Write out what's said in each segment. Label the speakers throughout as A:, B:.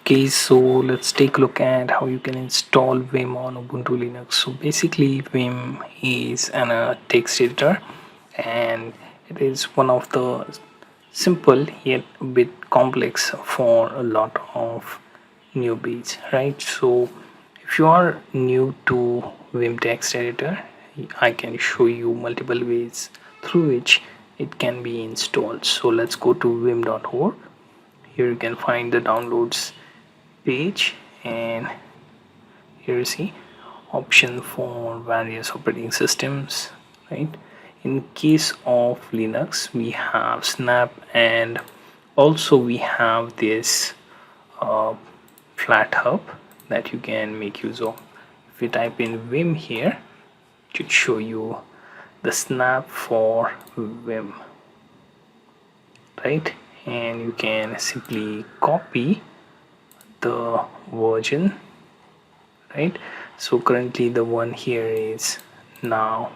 A: Okay, so let's take a look at how you can install Vim on Ubuntu Linux. So basically Vim is an text editor, and it is one of the simple yet a bit complex for a lot of newbies, right? So if you are new to Vim text editor, I can show you multiple ways through which it can be installed. So let's go to vim.org. Here you can find the downloads page, and here you see option for various operating systems, right? In case of Linux we have Snap, and also we have this flat hub that you can make use of. If you type in Vim here, it should show you the Snap for Vim, right? And you can simply copy the version, right? So currently the one here is now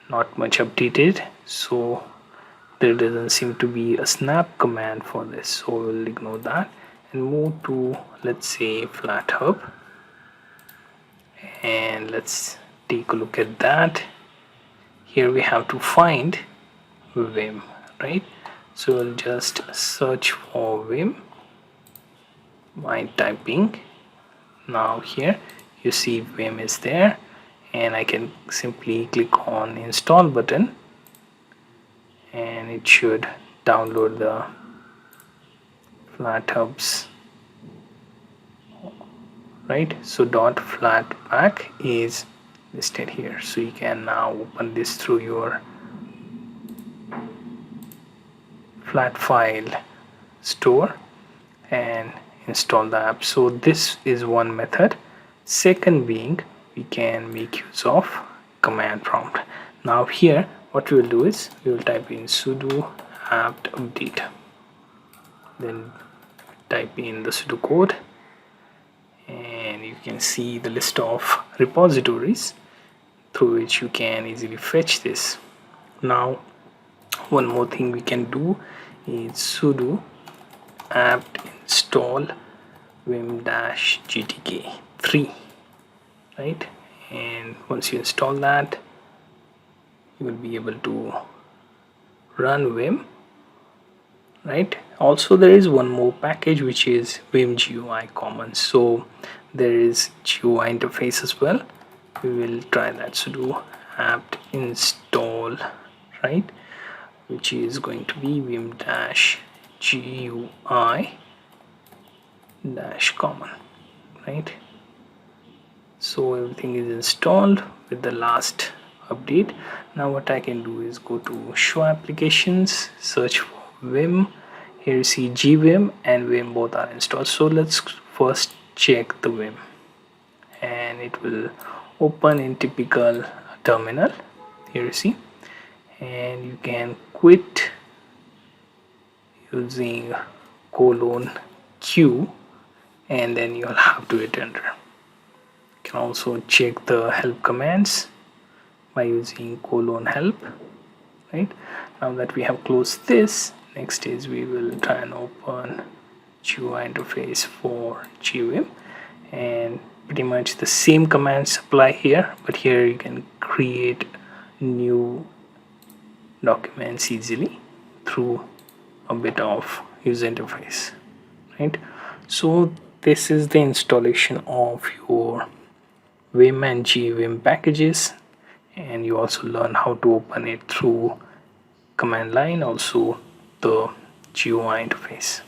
A: not much updated, so there doesn't seem to be a snap command for this, so we'll ignore that and move to, let's say, flat hub, and let's take a look at that. Here we have to find Vim, right? So we'll just search for Vim by typing. Now here you see Vim is there, and I can simply click on install button and it should download the flat hubs, right? So .flatpak is listed here, so you can now open this through your flat file store and install the app. So this is one method. Second being, we can make use of command prompt. Now here what we will do is we will type in sudo apt-get, then type in the sudo code, and you can see the list of repositories through which you can easily fetch this. Now one more thing we can do is sudo apt install vim-gtk3, right? And once you install that, you will be able to run Vim, right? Also there is one more package which is Vim GUI commons, so there is GUI interface as well. We will try that. Sudo apt install, right, which is going to be vim-gui-common, right? So everything is installed with the last update. Now what I can do is go to show applications, search for Vim. Here you see Gvim and Vim both are installed. So let's first check the Vim, and it will open in typical terminal. Here you see, and you can quit using :Q, and then you'll have to hit enter. You can also check the help commands by using :help, right? Now that we have closed this, next is we will try and open GUI interface for Gvim, and pretty much the same commands apply here, but here you can create new documents easily through a bit of user interface, right? So this is the installation of your Vim and Gvim packages, and you also learn how to open it through command line, also the GUI interface.